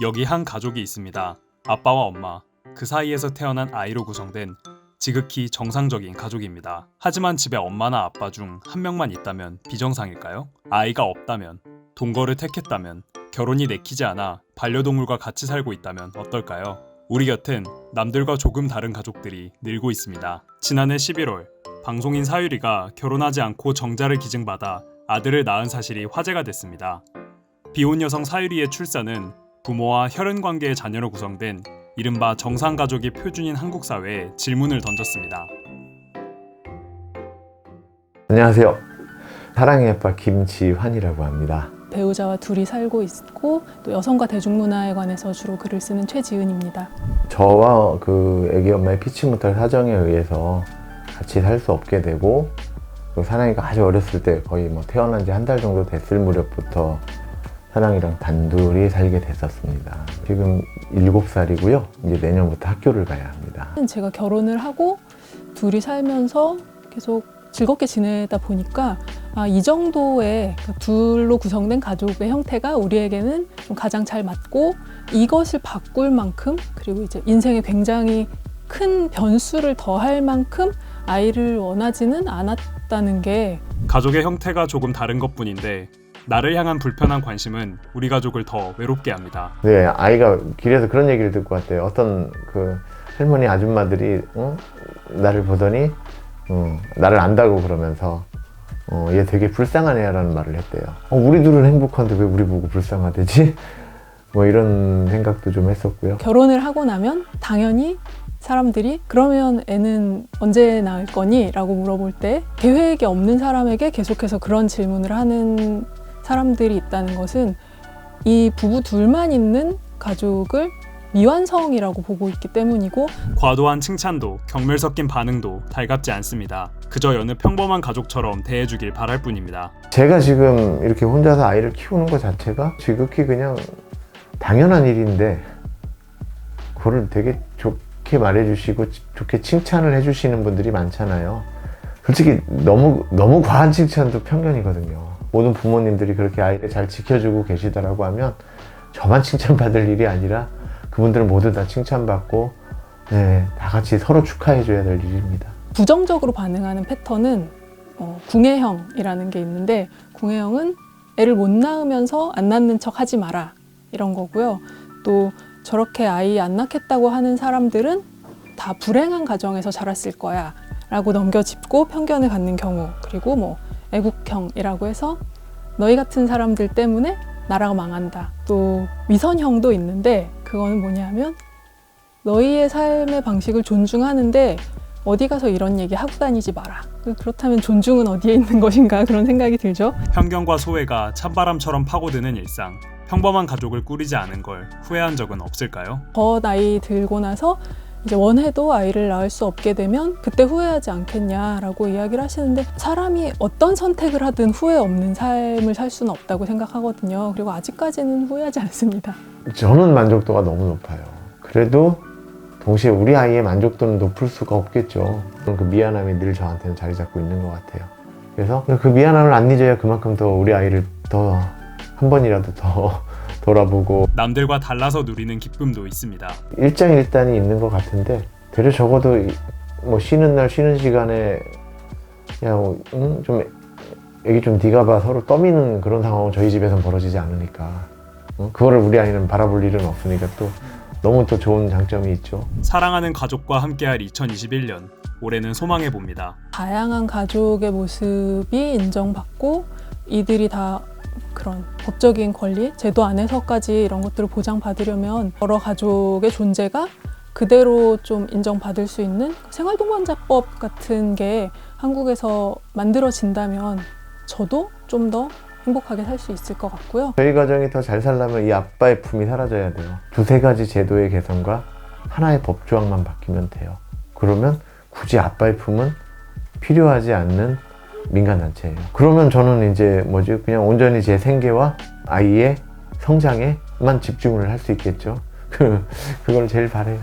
여기 한 가족이 있습니다. 아빠와 엄마, 그 사이에서 태어난 아이로 구성된 지극히 정상적인 가족입니다. 하지만 집에 엄마나 아빠 중 한 명만 있다면 비정상일까요? 아이가 없다면, 동거를 택했다면, 결혼이 내키지 않아 반려동물과 같이 살고 있다면 어떨까요? 우리 곁은 남들과 조금 다른 가족들이 늘고 있습니다. 지난해 11월, 방송인 사유리가 결혼하지 않고 정자를 기증받아 아들을 낳은 사실이 화제가 됐습니다. 비혼 여성 사유리의 출산은 부모와 혈연관계의 자녀로 구성된 이른바 정상가족이 표준인 한국 사회에 질문을 던졌습니다. 안녕하세요. 사랑의 아빠 김지환이라고 합니다. 배우자와 둘이 살고 있고 또 여성과 대중문화에 관해서 주로 글을 쓰는 최지은입니다. 저와 그 애기 엄마의 피치 못할 사정에 의해서 같이 살 수 없게 되고, 그 사랑이가 아주 어렸을 때 거의 태어난 지 한 달 정도 됐을 무렵부터 사랑이랑 단둘이 살게 됐었습니다. 지금 7살이고요. 이제 내년부터 학교를 가야 합니다. 제가 결혼을 하고 둘이 살면서 계속 즐겁게 지내다 보니까 이 정도의 둘로 구성된 가족의 형태가 우리에게는 좀 가장 잘 맞고, 이것을 바꿀 만큼, 그리고 이제 인생에 굉장히 큰 변수를 더할 만큼 아이를 원하지는 않았다는 게, 가족의 형태가 조금 다른 것뿐인데 나를 향한 불편한 관심은 우리 가족을 더 외롭게 합니다. 네, 아이가 길에서 그런 얘기를 듣고 왔대요. 어떤 그 할머니 아줌마들이 나를 보더니 나를 안다고 그러면서 얘 되게 불쌍한 애라는 말을 했대요. 우리 둘은 행복한데 왜 우리 보고 불쌍하대지? 이런 생각도 좀 했었고요. 결혼을 하고 나면 당연히 사람들이 그러면 애는 언제 낳을 거니? 라고 물어볼 때 계획이 없는 사람에게 계속해서 그런 질문을 하는 사람들이 있다는 것은 이 부부 둘만 있는 가족을 미완성이라고 보고 있기 때문이고, 과도한 칭찬도 경멸 섞인 반응도 달갑지 않습니다. 그저 여느 평범한 가족처럼 대해주길 바랄 뿐입니다. 제가 지금 이렇게 혼자서 아이를 키우는 것 자체가 지극히 그냥 당연한 일인데, 그거를 되게 좋게 말해주시고 좋게 칭찬을 해주시는 분들이 많잖아요. 솔직히 너무 과한 칭찬도 편견이거든요. 모든 부모님들이 그렇게 아이를 잘 지켜주고 계시다라고 하면 저만 칭찬받을 일이 아니라 그분들은 모두 다 칭찬받고, 다 같이 서로 축하해줘야 될 일입니다. 부정적으로 반응하는 패턴은 궁예형이라는 게 있는데, 궁예형은 애를 못 낳으면서 안 낳는 척 하지 마라 이런 거고요. 또 저렇게 아이 안 낳겠다고 하는 사람들은 다 불행한 가정에서 자랐을 거야 라고 넘겨짚고 편견을 갖는 경우, 그리고 애국형이라고 해서 너희 같은 사람들 때문에 나라가 망한다. 또 위선형도 있는데, 그거는 뭐냐면 너희의 삶의 방식을 존중하는데 어디 가서 이런 얘기 하고 다니지 마라. 그렇다면 존중은 어디에 있는 것인가, 그런 생각이 들죠. 편견과 소외가 찬바람처럼 파고드는 일상. 평범한 가족을 꾸리지 않은 걸 후회한 적은 없을까요? 더 나이 들고 나서 이제 원해도 아이를 낳을 수 없게 되면 그때 후회하지 않겠냐라고 이야기를 하시는데, 사람이 어떤 선택을 하든 후회 없는 삶을 살 수는 없다고 생각하거든요. 그리고 아직까지는 후회하지 않습니다. 저는 만족도가 너무 높아요. 그래도 동시에 우리 아이의 만족도는 높을 수가 없겠죠. 그 미안함이 늘 저한테는 자리 잡고 있는 것 같아요. 그래서 그 미안함을 안 잊어야 그만큼 더 우리 아이를 더 한 번이라도 더 돌아보고, 남들과 달라서 누리는 기쁨도 있습니다. 일장일단이 있는 것 같은데, 되려 적어도 쉬는 날 쉬는 시간에 좀 애기 좀 네가 봐 서로 떠미는 그런 상황은 저희 집에선 벌어지지 않으니까, 그거를 우리 아이는 바라볼 일은 없으니까 또 너무 또 좋은 장점이 있죠. 사랑하는 가족과 함께할 2021년, 올해는 소망해 봅니다. 다양한 가족의 모습이 인정받고, 이들이 다 그런 법적인 권리, 제도 안에서까지 이런 것들을 보장받으려면 여러 가족의 존재가 그대로 좀 인정받을 수 있는 생활동반자법 같은 게 한국에서 만들어진다면 저도 좀 더 행복하게 살 수 있을 것 같고요. 저희 가정이 더 잘 살려면 이 아빠의 품이 사라져야 돼요. 2-3가지 제도의 개선과 하나의 법조항만 바뀌면 돼요. 그러면 굳이 아빠의 품은 필요하지 않는 민간단체예요. 그러면 저는 이제 그냥 온전히 제 생계와 아이의 성장에만 집중을 할 수 있겠죠. 그걸 제일 바라요.